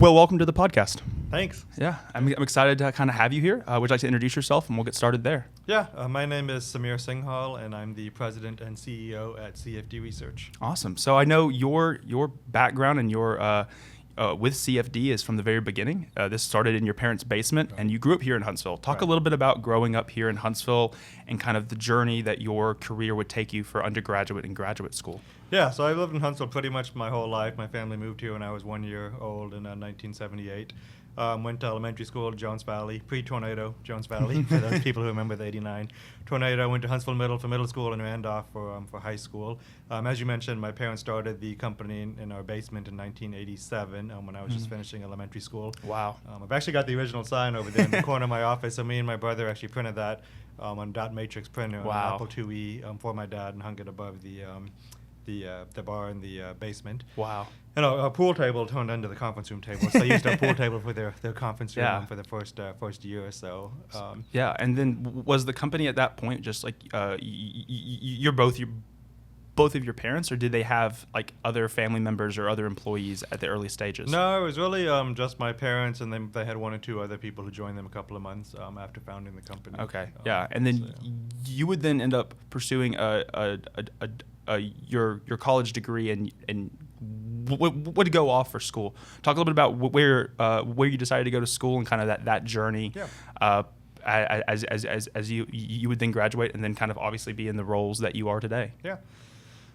Well, welcome to the podcast. Thanks. Yeah, I'm excited to kind of have you here. Would you like to introduce yourself, and we'll get started there? Yeah, my name is Sameer Singhal, and I'm the president and CEO at CFD Research. Awesome. So I know your background and your with CFD is from the very beginning. This started in your parents' basement, and you grew up here in Huntsville. Talk a little bit about growing up here in Huntsville and kind of the journey that your career would take you for undergraduate and graduate school. Yeah, so I've lived in Huntsville pretty much my whole life. My family moved here when I was 1 year old in 1978. Went to elementary school, Jones Valley, pre-tornado, Jones Valley, for those people who remember the 89 tornado. Went to Huntsville Middle for middle school and Randolph for high school. As you mentioned, my parents started the company in our basement in 1987 when I was just finishing elementary school. Wow. I've actually got the original sign over there in the corner of my office, so me and my brother actually printed that on dot matrix printer on an Apple IIe for my dad and hung it above the bar in the basement. Wow. And our pool table turned into the conference room table. So they used our pool table for their conference room for the first year or so. Yeah, and then was the company at that point just like you're both of your parents, or did they have like other family members or other employees at the early stages? No, it was really just my parents, and then they had one or two other people who joined them a couple of months after founding the company. Okay, yeah, and then you would then end up pursuing your college degree and would go off for school. Talk a little bit about where you decided to go to school and kind of that journey. Yeah. As you would then graduate and then kind of obviously be in the roles that you are today. Yeah.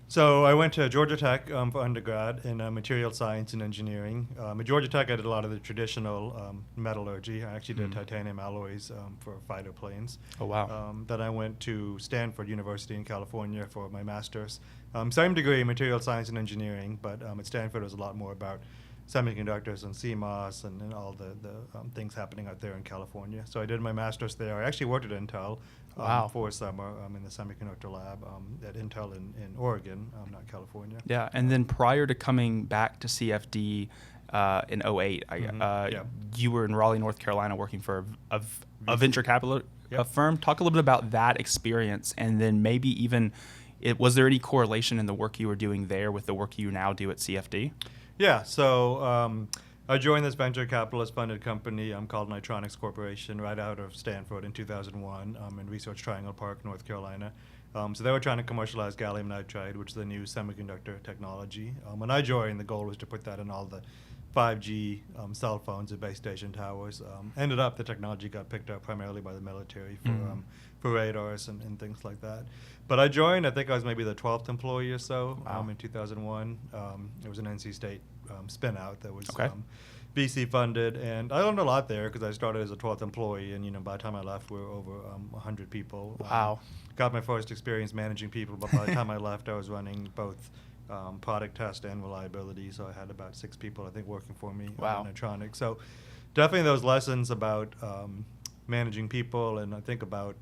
So I went to Georgia Tech for undergrad in material science and engineering. At Georgia Tech, I did a lot of the traditional metallurgy. I actually did titanium alloys for fighter planes. Oh, wow. Then I went to Stanford University in California for my master's. Same degree in material science and engineering, but at Stanford it was a lot more about semiconductors and CMOS and all the things happening out there in California. So I did my master's there. I actually worked at Intel for a summer in the semiconductor lab at Intel in Oregon, not California. Yeah, and then prior to coming back to CFD in 08, you were in Raleigh, North Carolina working for a venture capital firm. Talk a little bit about that experience, and then maybe even, was there any correlation in the work you were doing there with the work you now do at CFD? Yeah, so I joined this venture capitalist-funded company called Nitronics Corporation right out of Stanford in 2001 in Research Triangle Park, North Carolina. So they were trying to commercialize gallium nitride, which is the new semiconductor technology. When I joined, the goal was to put that in all the 5G cell phones and base station towers. Ended up, the technology got picked up primarily by the military for radars and things like that. But I joined, I think I was maybe the 12th employee or so in 2001. It was an NC State spin-out that was VC funded, and I learned a lot there because I started as a 12th employee, and by the time I left, we were over 100 people. Wow. Got my first experience managing people, but by the time I left, I was running both product test and reliability, so I had about 6 people, I think, working for me at Nitronics. So definitely those lessons about managing people, and I think about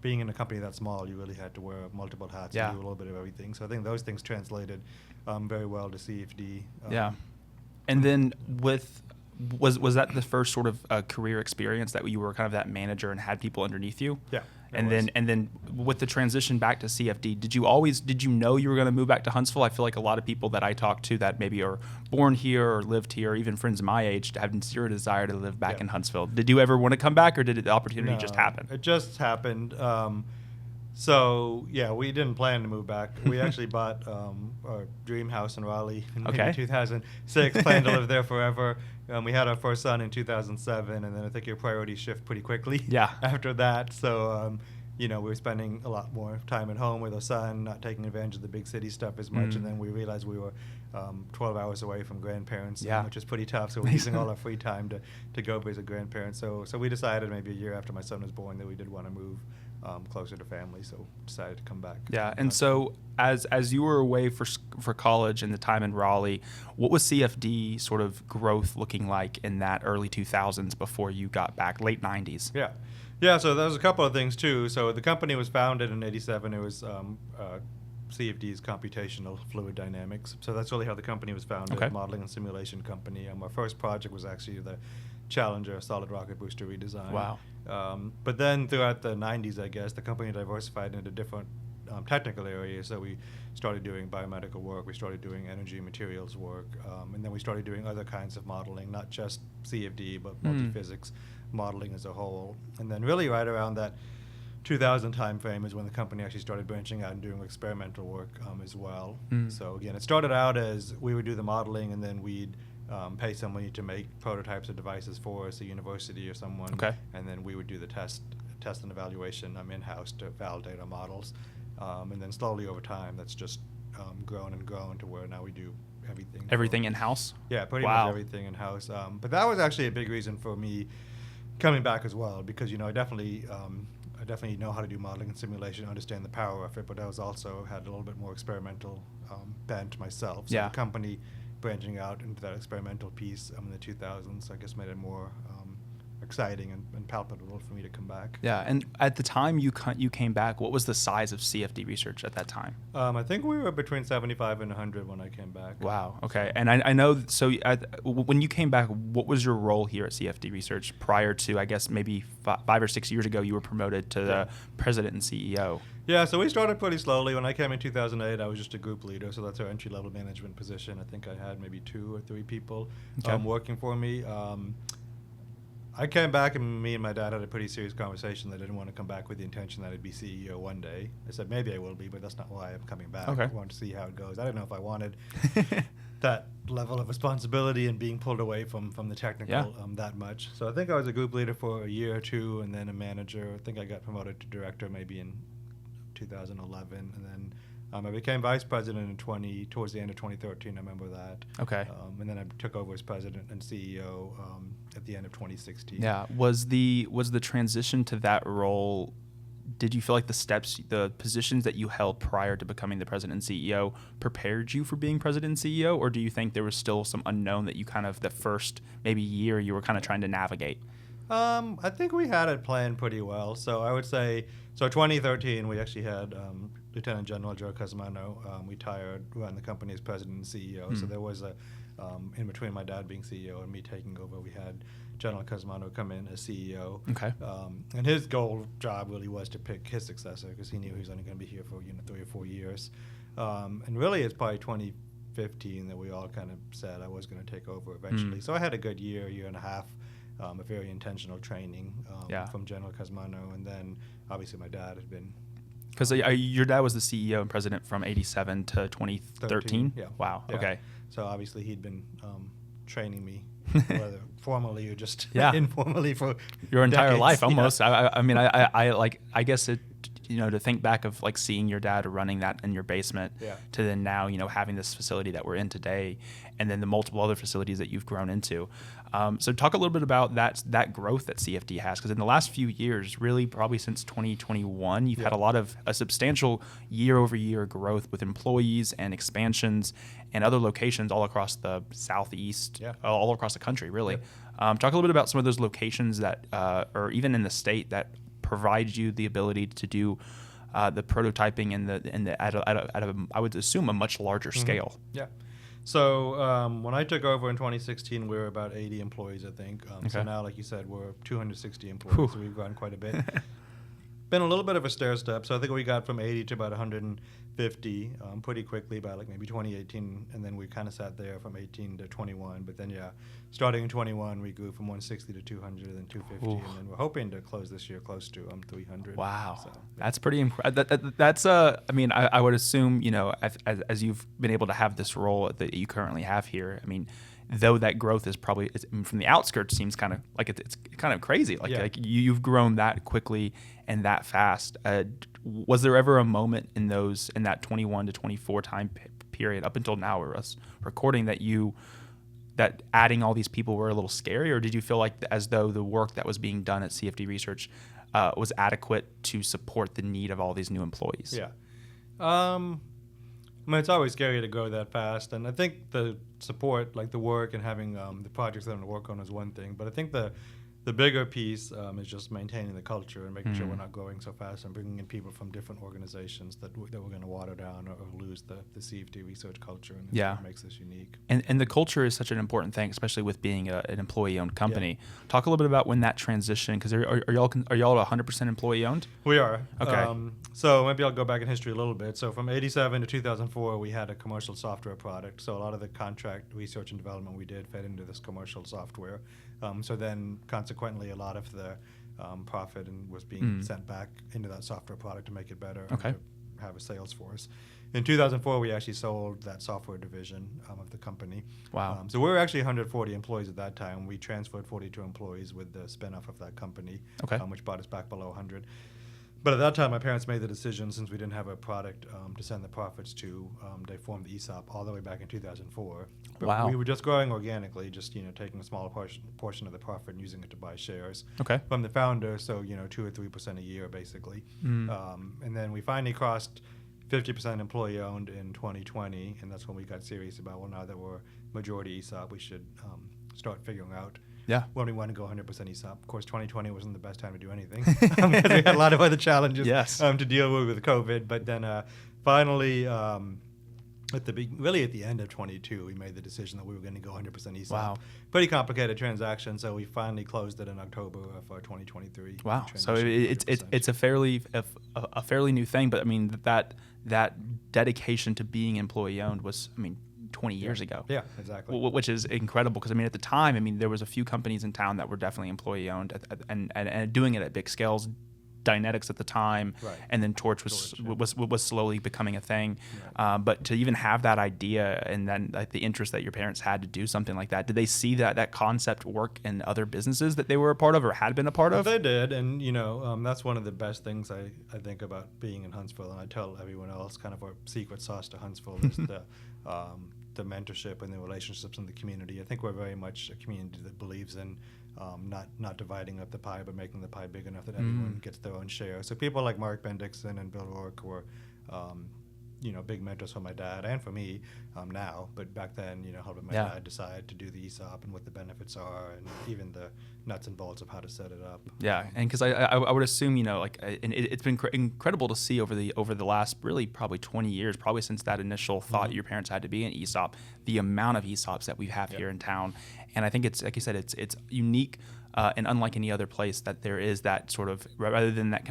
being in a company that small, you really had to wear multiple hats and do a little bit of everything. So I think those things translated very well to CFD. And then was that the first sort of career experience that you were kind of that manager and had people underneath you? Yeah. And then with the transition back to CFD, did you know you were going to move back to Huntsville? I feel like a lot of people that I talk to that maybe are born here or lived here, even friends my age, have zero desire to live back in Huntsville. Did you ever want to come back, or did the opportunity just happen? It just happened. So yeah, we didn't plan to move back. We actually bought our dream house in Raleigh in 2006. Planned to live there forever. We had our first son in 2007, and then I think your priorities shift pretty quickly after that. So we were spending a lot more time at home with our son, not taking advantage of the big city stuff as much. And then we realized we were 12 hours away from grandparents, which is pretty tough. So we're using all our free time to go visit grandparents. So we decided maybe a year after my son was born that we did want to move closer to family, so decided to come back. Yeah, and so as you were away for college and the time in Raleigh, what was CFD sort of growth looking like in that early 2000s before you got back, late 90s? Yeah, so there was a couple of things too. So the company was founded in 87. It was CFD's computational fluid dynamics. So that's really how the company was founded, modeling and simulation company. Our first project was actually the Challenger solid rocket booster redesign. Wow. But then throughout the 90s, I guess, the company diversified into different technical areas. So we started doing biomedical work, we started doing energy and materials work, and then we started doing other kinds of modeling, not just CFD, but multi-physics modeling as a whole. And then really right around that 2000 time frame is when the company actually started branching out and doing experimental work as well. So again, it started out as we would do the modeling, and then we'd pay somebody to make prototypes of devices for us, a university or someone, and then we would do the test and evaluation in-house to validate our models. And then slowly over time, that's just grown and grown to where now we do everything. Everything in-house? Yeah, pretty much everything in-house. But that was actually a big reason for me coming back as well, because I definitely know how to do modeling and simulation, understand the power of it, but I was also had a little bit more experimental bent myself. So the company branching out into that experimental piece in the 2000s, I guess, made it more exciting and palpable for me to come back. Yeah, and at the time you came back, what was the size of CFD Research at that time? I think we were between 75 and 100 when I came back. Wow, okay. And I know, so when you came back, what was your role here at CFD Research prior to, I guess, maybe 5 or 6 years ago, you were promoted to the president and CEO? Yeah, so we started pretty slowly. When I came in 2008, I was just a group leader, so that's our entry-level management position. I think I had maybe 2 or 3 people working for me. I came back, and me and my dad had a pretty serious conversation that I didn't want to come back with the intention that I'd be CEO one day. I said, maybe I will be, but that's not why I'm coming back. I wanted to see how it goes. I didn't know if I wanted that level of responsibility and being pulled away from the technical that much. So I think I was a group leader for a year or 2, and then a manager. I think I got promoted to director maybe in 2011, and then I became vice president towards the end of 2013. I remember that. Okay. And then I took over as president and CEO at the end of 2016. Yeah. Was the transition to that role? Did you feel like the positions that you held prior to becoming the president and CEO prepared you for being president and CEO, or do you think there was still some unknown that you kind of the first maybe year you were kind of trying to navigate? I think we had it planned pretty well. So I would say, 2013, we actually had Lieutenant General Joe Casimano retired, ran the company as president and CEO. So there was in between my dad being CEO and me taking over, we had General Casimano come in as CEO. Okay. And his job really was to pick his successor, because he knew he was only going to be here for 3 or 4 years. And really, it's probably 2015 that we all kind of said I was going to take over eventually. So I had a good year and a half. A very intentional training from General Casimano, and then obviously my dad had been. Because your dad was the CEO and president from 87 to 2013? Yeah. Wow, yeah. Okay. So obviously he'd been training me, whether formally or just informally for your entire decades. life almost. I mean, I guess it, to think back of like seeing your dad running that in your basement to then now, having this facility that we're in today, and then the multiple other facilities that you've grown into. So talk a little bit about that growth that CFD has, because in the last few years, really probably since 2021, you've had a substantial year-over-year growth with employees and expansions and other locations all across the Southeast, all across the country, really. Talk a little bit about some of those locations that, or even in the state, that provide you the ability to do the prototyping and at a, I would assume, a much larger scale. Yeah. So when I took over in 2016, we were about 80 employees, I think. So now, like you said, we're 260 employees, so we've grown quite a bit. Been a little bit of a stair step. So I think we got from 80 to about 150 pretty quickly by like maybe 2018, and then we kind of sat there from 18 to 21. But then, starting in 21, we grew from 160 to 200, and then 250, and then we're hoping to close this year close to 300. Wow, so, that's pretty impressive. That's I mean, I would assume, as you've been able to have this role that you currently have here, I mean, though that growth is probably from the outskirts seems kind of like it's kind of crazy. Like you've grown that quickly and that fast. Was there ever a moment in that 21 to 24 time period up until now, or us recording, that adding all these people were a little scary, or did you feel like as though the work that was being done at CFD Research was adequate to support the need of all these new employees? Yeah. I mean, it's always scary to grow that fast, and I think the support, like the work and having the projects that I'm going to work on, is one thing. But I think the The bigger piece is just maintaining the culture and making sure we're not growing so fast and bringing in people from different organizations that we're going to water down or lose the CFD research culture. And yeah. What makes us unique. And the culture is such an important thing, especially with being an employee-owned company. Yeah. Talk a little bit about when that transition, because are y'all 100% employee-owned? We are. Okay. So maybe I'll go back in history a little bit. So from 87 to 2004, we had a commercial software product. So a lot of the contract research and development we did fed into this commercial software. So then, consequently, a lot of the profit was being sent back into that software product to make it better and to have a sales force. In 2004, we actually sold that software division of the company. Wow. So we were actually 140 employees at that time. We transferred 42 employees with the spinoff of that company, which brought us back below 100. But at that time, my parents made the decision, since we didn't have a product to send the profits to, they formed the ESOP all the way back in 2004. But wow. We were just growing organically, just taking a smaller portion of the profit and using it to buy shares from the founder. So 2 or 3% a year, basically. And then we finally crossed 50% employee owned in 2020, and that's when we got serious about, well, now that we're majority ESOP, we should start figuring out when we want to go 100% ESOP. Of course, 2020 wasn't the best time to do anything because we had a lot of other challenges to deal with COVID. But then finally, at the end of 22, we made the decision that we were going to go 100% ESOP. Wow. Pretty complicated transaction, so we finally closed it in October of 2023. Wow. So it's a fairly new thing, but I mean that dedication to being employee owned was, 20 years ago. Yeah, exactly. Which is incredible, because at the time, there was a few companies in town that were definitely employee owned and doing it at big scales. Dynetics at the time, and then Torch was slowly becoming a thing. But to even have that idea and then the interest that your parents had to do something like that, did they see that concept work in other businesses that they were a part of or had been a part of? They did, and that's one of the best things I think about being in Huntsville, and I tell everyone else, kind of our secret sauce to Huntsville is the mentorship and the relationships in the community. I think we're very much a community that believes in not dividing up the pie, but making the pie big enough that everyone gets their own share. So people like Mark Bendixson and Bill Rourke were, big mentors for my dad and for me now. But back then, helping my dad decide to do the ESOP and what the benefits are, and even the nuts and bolts of how to set it up. Yeah, and because I would assume, and it's been incredible to see over the last really probably 20 years, probably since that initial thought your parents had to be an ESOP, the amount of ESOPs that we have here in town. And I think it's, like you said, it's unique and unlike any other place that there is that sort of, rather than that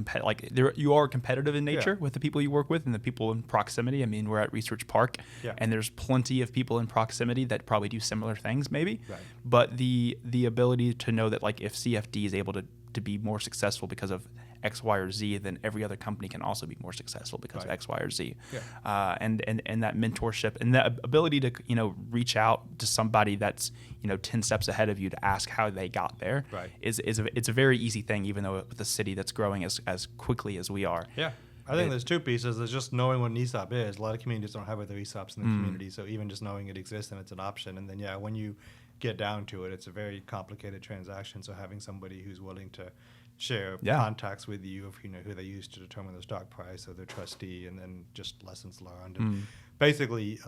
you are competitive in nature with the people you work with and the people in proximity. We're at Research Park, and there's plenty of people in proximity that probably do similar things, maybe. Right. But the ability to know that, if CFD is able to be more successful because of X, Y, or Z, then every other company can also be more successful because of X, Y, or Z. Yeah. And that mentorship and that ability to reach out to somebody that's 10 steps ahead of you to ask how they got there it's a very easy thing, even though with a city that's growing as quickly as we are. Yeah. I think there's two pieces. There's just knowing what an ESOP is. A lot of communities don't have other ESOPs in the community, so even just knowing it exists and it's an option. And then when you get down to it, it's a very complicated transaction. So having somebody who's willing to share contacts with you of who they use to determine the stock price or their trustee, and then just lessons learned, and basically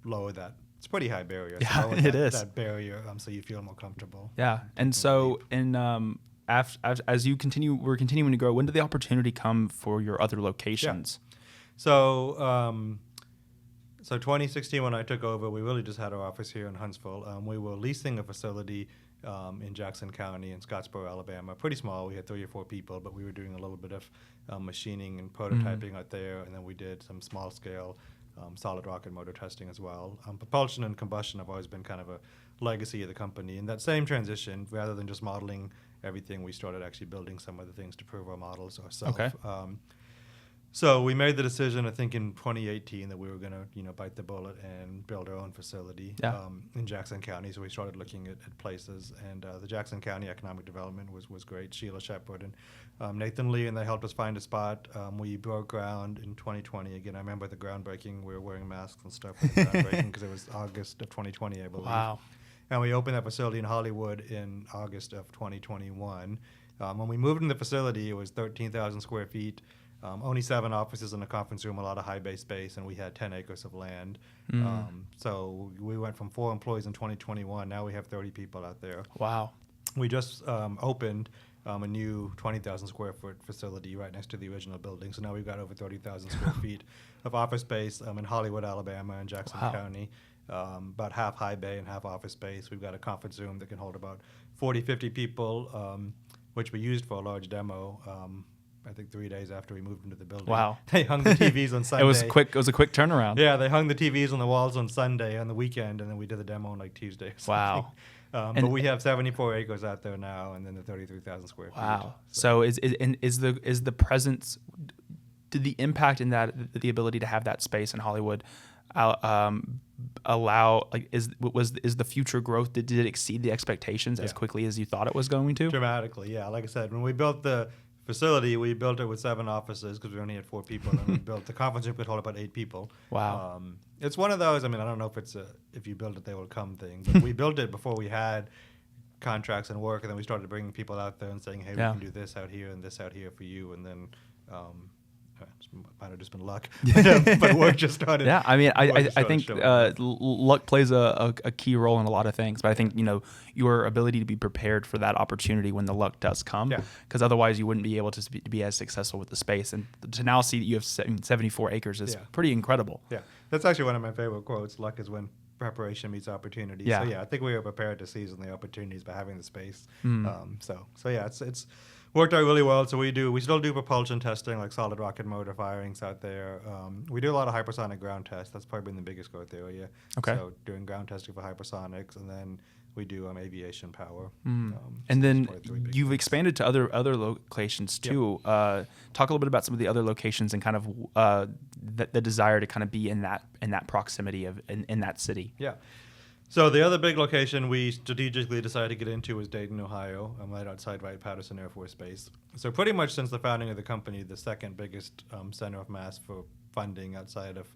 lower that. It's a pretty high barrier. Yeah, so it is. That barrier, so you feel more comfortable. Yeah, and so as we're continuing to grow, when did the opportunity come for your other locations? Yeah. So 2016, when I took over, we really just had our office here in Huntsville. We were leasing a facility in Jackson County in Scottsboro, Alabama. Pretty small. We had 3 or 4 people, but we were doing a little bit of machining and prototyping out there, and then we did some small-scale solid rocket motor testing as well. Propulsion and combustion have always been kind of a legacy of the company. In that same transition, rather than just modeling everything, we started actually building some of the things to prove our models ourselves. Okay. So we made the decision, I think, in 2018 that we were going to, bite the bullet and build our own facility in Jackson County. So we started looking at places, and the Jackson County Economic Development was great. Sheila Shepard and Nathan Lee, and they helped us find a spot. We broke ground in 2020. Again, I remember the groundbreaking. We were wearing masks and stuff for the groundbreaking because it was August of 2020, I believe. Wow. And we opened that facility in Hollywood in August of 2021. When we moved in the facility, it was 13,000 square feet. Only 7 offices in a conference room, a lot of high bay space, and we had 10 acres of land. So we went from 4 employees in 2021. Now we have 30 people out there. Wow. we just opened a new 20,000 square foot facility right next to the original building. So now we've got over 30,000 square feet of office space in Hollywood, Alabama, and Jackson County. About half high bay and half office space. We've got a conference room that can hold about 40, 50 people, which we used for a large demo. I think 3 days after we moved into the building. Wow. They hung the TVs on Sunday. It was quick. It was a quick turnaround. Yeah, they hung the TVs on the walls on Sunday on the weekend, and then we did the demo on like Tuesday. Wow. But we have 74 acres out there now, and then the 33,000 square feet. Wow. So is the presence, did the impact in that, the ability to have that space in Hollywood, allow, like, is the future growth, did it exceed the expectations as quickly as you thought it was going to? Dramatically, yeah. Like I said, when we built the facility, we built it with 7 offices because we only had 4 people, and we built the conference room could hold about 8 people. Wow. It's one of those, I mean, I don't know if it's if you build it, they will come thing, but we built it before we had contracts and work, and then we started bringing people out there and saying, hey, we can do this out here and this out here for you, and then it might have just been luck, but work just started. Yeah, I mean, I think luck plays a key role in a lot of things, but I think, your ability to be prepared for that opportunity when the luck does come, because otherwise you wouldn't be able to be as successful with the space. And to now see that you have 74 acres is pretty incredible. Yeah, that's actually one of my favorite quotes. Luck is when preparation meets opportunity. Yeah. So I think we were prepared to seize on the opportunities by having the space. So it's worked out really well. So we still do propulsion testing, like solid rocket motor firings out there. We do a lot of hypersonic ground tests. That's probably been the biggest growth area. Okay. So doing ground testing for hypersonics, and then we do aviation power. And then you've expanded to other locations too. Talk a little bit about some of the other locations and kind of the desire to kind of be in that proximity of in that city. Yeah. So the other big location we strategically decided to get into was Dayton, Ohio, right outside Wright-Patterson Air Force Base. So pretty much since the founding of the company, the second biggest center of mass for funding outside of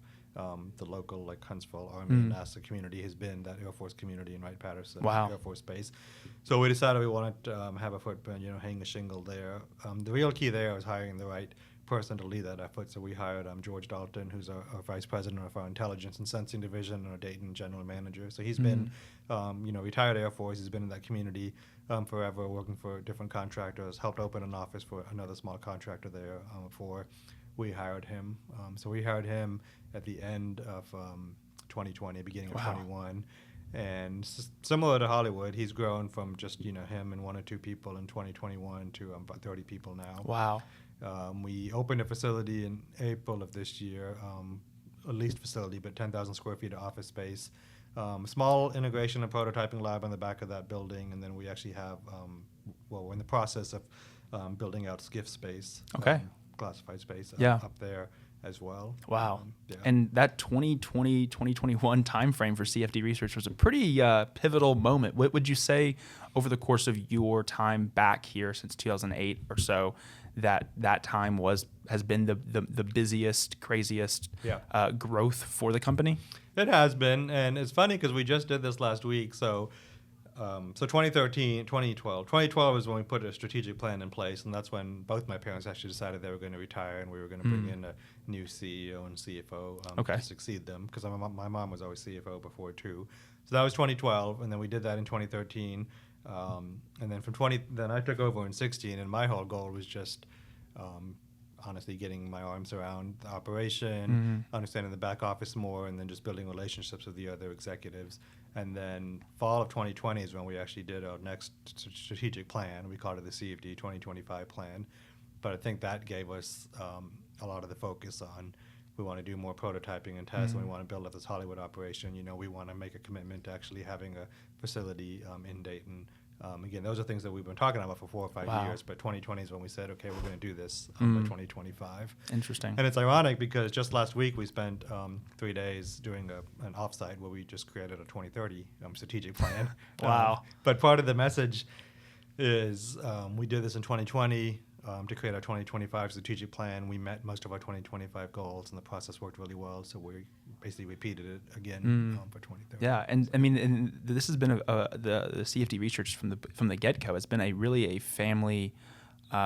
the local, like, Huntsville Army and NASA community has been that Air Force community in Wright-Patterson Air Force Base. So we decided we wanted to have a footprint, hang a shingle there. The real key there was hiring the right person to lead that effort. So we hired George Dalton, who's our vice president of our intelligence and sensing division, and our Dayton general manager. So he's been, retired Air Force. He's been in that community forever, working for different contractors, helped open an office for another small contractor there before we hired him. So we hired him at the end of 2020, beginning of 21. And similar to Hollywood, he's grown from just, him and 1 or 2 people in 2021 to about 30 people now. Wow. We opened a facility in April of this year, a leased facility, but 10,000 square feet of office space. Small integration and prototyping lab on the back of that building, and then we actually have, we're in the process of building out SCIF space, classified space up there as well. Wow. And that 2020, 2021 timeframe for CFD Research was a pretty pivotal moment. What would you say over the course of your time back here since 2008 or so, that time has been the busiest, craziest growth for the company? It has been, and it's funny because we just did this last week. So 2012 is when we put a strategic plan in place, and that's when both my parents actually decided they were going to retire, and we were going to bring in a new CEO and CFO to succeed them, because my mom was always CFO before too. So that was 2012, and then we did that in 2013. And then then I took over in 16, and my whole goal was just honestly getting my arms around the operation, understanding the back office more, and then just building relationships with the other executives. And then fall of 2020 is when we actually did our next strategic plan. We called it the CFD 2025 plan. But I think that gave us a lot of the focus on, we want to do more prototyping and tests, and we want to build up this Hollywood operation. We want to make a commitment to actually having a facility in Dayton. Again, those are things that we've been talking about for 4 or 5 years, but 2020 is when we said, okay, we're going to do this by 2025. Interesting. And it's ironic because just last week we spent 3 days doing an offsite where we just created a 2030 strategic plan. Wow. But part of the message is we did this in 2020 to create our 2025 strategic plan. We met most of our 2025 goals, and the process worked really well, so we basically repeated it again for 2030. Yeah, and I mean, and this has been the CFD Research from the get-go. It's been a family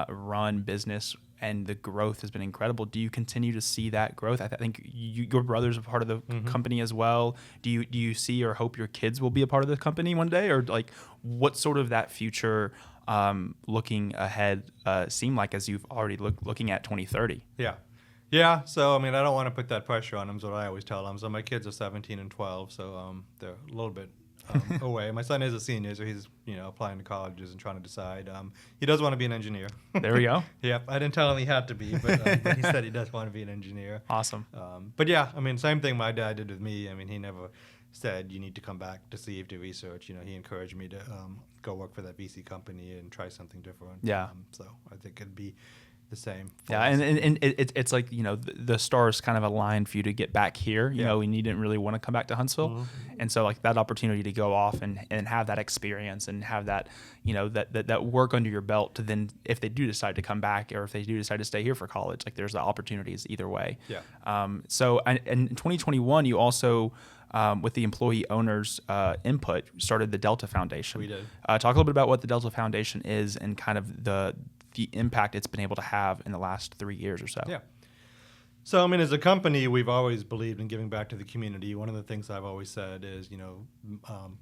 run business, and the growth has been incredible. Do you continue to see that growth? I think your brother's a part of the company as well. Do you see or hope your kids will be a part of the company one day, or like what sort of that future looking ahead seem like as you've already looking at 2030? Yeah. So I mean, I don't want to put that pressure on them. Is what I always tell them. So my kids are 17 and 12, so they're a little bit away. My son is a senior, so he's applying to colleges and trying to decide. He does want to be an engineer. There we go. Yep. I didn't tell him he had to be, but he said he does want to be an engineer. Awesome. But yeah, I mean, same thing my dad did with me. I mean, he never said you need to come back to CFD Research. He encouraged me to go work for that VC company and try something different. Yeah. So I think it'd be the same. Yeah, and it's like the stars kind of aligned for you to get back here. You know, and you didn't really want to come back to Huntsville, and so like that opportunity to go off and have that experience and have that that work under your belt to then, if they do decide to come back or if they do decide to stay here for college, like there's the opportunities either way. Yeah. So and in 2021, you also with the employee owners' input, started the Delta Foundation. We did. Talk a little bit about what the Delta Foundation is and kind of the impact it's been able to have in the last 3 years or so. Yeah. So, I mean, as a company, we've always believed in giving back to the community. One of the things I've always said is,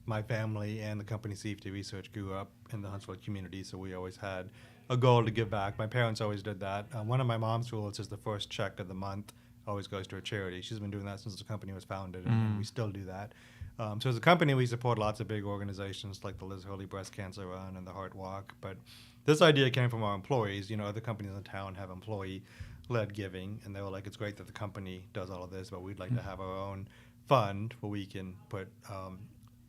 my family and the company CFD Research grew up in the Huntsville community, so we always had a goal to give back. My parents always did that. One of my mom's rules is the first check of the month always goes to a charity. She's been doing that since the company was founded, and we still do that. So as a company, we support lots of big organizations like the Liz Hurley Breast Cancer Run and the Heart Walk. But this idea came from our employees. Other companies in town have employee-led giving, and they were like, it's great that the company does all of this, but we'd like to have our own fund where we can put,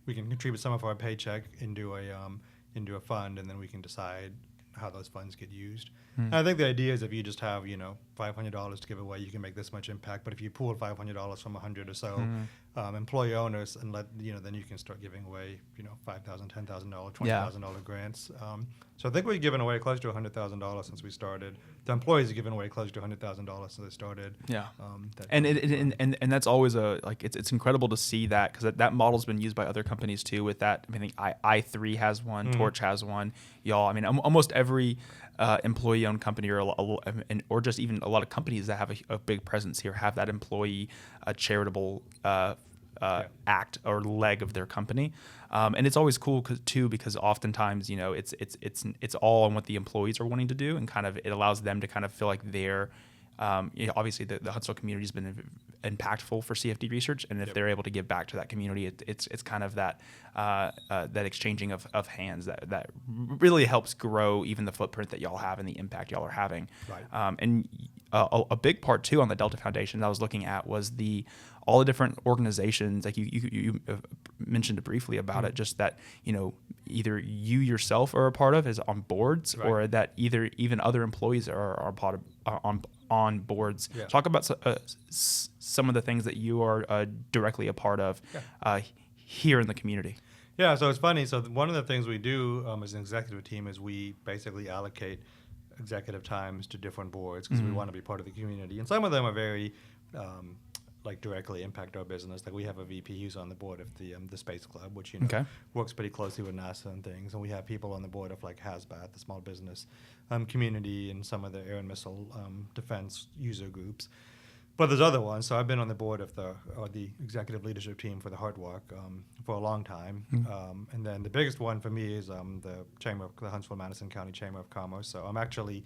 we can contribute some of our paycheck into a fund, and then we can decide how those funds get used. And I think the idea is if you just have, $500 to give away, you can make this much impact. But if you pool $500 from 100 or so employee owners and then you can start giving away, $5,000, $10,000, $20,000 grants. So I think we've given away close to $100,000 since we started. The employees have given away close to $100,000 since they started. Yeah. And that's always it's incredible to see that, because that model's been used by other companies too. With that, I think i3 has one, Torch has one. Y'all, I mean, almost every employee-owned company or just even a lot of companies that have a big presence here have that employee charitable act or leg of their company, and it's always cool because oftentimes it's all on what the employees are wanting to do, and kind of it allows them to kind of feel like they're obviously the Huntsville community has been impactful for CFD Research, and if they're able to give back to that community, it's kind of that exchanging of hands that really helps grow even the footprint that y'all have and the impact y'all are having. Right. And a big part too on the Delta Foundation that I was looking at was all the different organizations, like you mentioned briefly about it, just that either you yourself are a part of, is on boards, right, or that even other employees are part of on boards. Yeah. Talk about some of the things that you are directly a part of here in the community. Yeah, so it's funny. So one of the things we do as an executive team is we basically allocate executive times to different boards because we want to be part of the community. And some of them are very directly impact our business. Like we have a VP who's on the board of the Space Club, which works pretty closely with NASA and things. And we have people on the board of HAZBAT, the small business community, and some of the air and missile defense user groups. But there's other ones. So I've been on the board of the executive leadership team for the Heart Walk for a long time. And then the biggest one for me is the Huntsville-Madison County Chamber of Commerce. So I'm actually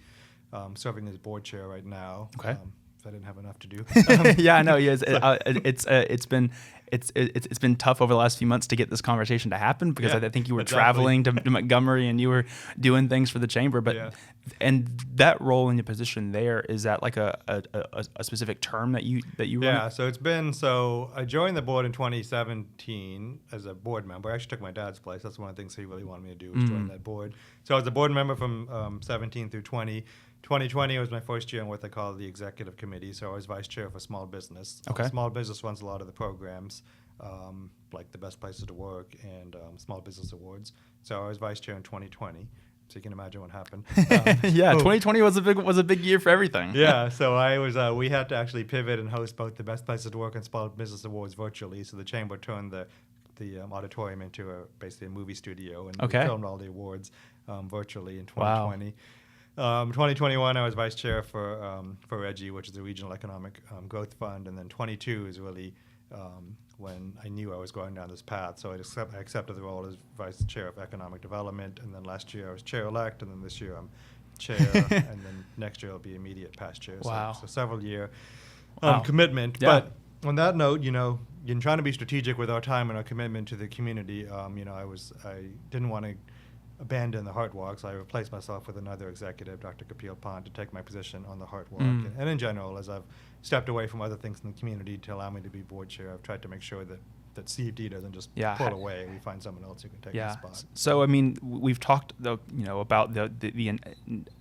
serving as board chair right now. Okay. If I didn't have enough to do. Yeah, I know. Yes, it's been tough over the last few months to get this conversation to happen because I think you were traveling to Montgomery and you were doing things for the chamber. But and that role in your position there, is that like a specific term that you run? Yeah, so I joined the board in 2017 as a board member. I actually took my dad's place. That's one of the things he really wanted me to do, was join that board. So I was a board member from 17 through 20. 2020 was my first year in what they call the executive committee, so I was vice chair for small business. Okay. Small business runs a lot of the programs, like the Best Places to Work and Small Business Awards. So I was vice chair in 2020. So you can imagine what happened. 2020 was a big year for everything. Yeah, so I was. We had to actually pivot and host both the Best Places to Work and Small Business Awards virtually. So the chamber turned the auditorium into basically a movie studio, and we filmed all the awards virtually in 2020. Wow. 2021, I was vice chair for REGI, which is the Regional Economic Growth Fund, and then 22 is really when I knew I was going down this path. So I accepted the role as vice chair of economic development, and then last year I was chair-elect, and then this year I'm chair, and then next year I'll be immediate past chair. Wow. So several year Wow. commitment. Yeah. But on that note, in trying to be strategic with our time and our commitment to the community, I didn't want to abandon the Heart Walk, so I replaced myself with another executive, Dr. Kapil Pant, to take my position on the Heart Walk. And in general, as I've stepped away from other things in the community to allow me to be board chair, I've tried to make sure that CFD doesn't just pull away. We find someone else who can take the spot. So, I mean, we've talked, about the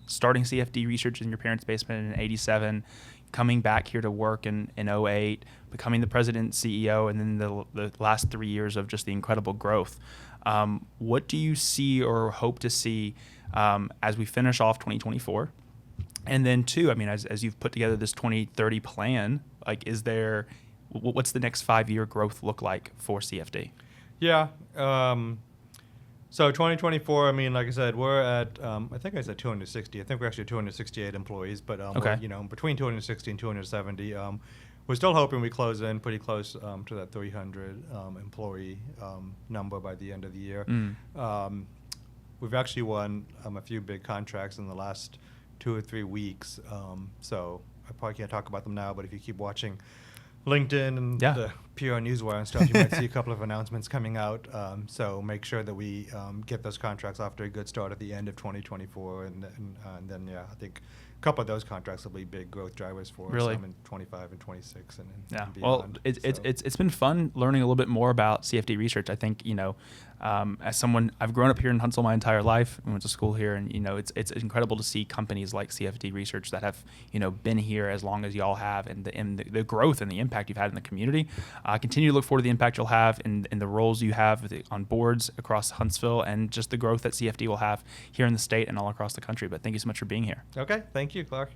starting CFD Research in your parents' basement in '87, coming back here to work in '08, becoming the president and CEO, and then the last 3 years of just the incredible growth. What do you see or hope to see as we finish off 2024? And then, too, I mean, as you've put together this 2030 plan, what's the next 5-year growth look like for CFD? Yeah. So 2024, I mean, like I said, we're at, I think I said 260. I think we're actually at 268 employees, but we're, between 260 and 270. We're still hoping we close in pretty close to that 300 employee number by the end of the year. We've actually won a few big contracts in the last 2 or 3 weeks, so I probably can't talk about them now, but if you keep watching LinkedIn and the PR Newswire and stuff, you might see a couple of announcements coming out. So make sure that we get those contracts off to a good start at the end of 2024, and then I think a couple of those contracts will be big growth drivers for us in 25 and 26 and beyond. Well, it's been fun learning a little bit more about CFD Research. I think as someone, I've grown up here in Huntsville my entire life and went to school here, and it's incredible to see companies like CFD Research that have been here as long as y'all have, and the growth and the impact you've had in the community. Continue to look forward to the impact you'll have in the roles you have on boards across Huntsville, and just the growth that CFD will have here in the state and all across the country. But thank you so much for being here. Okay, thank you, Clark.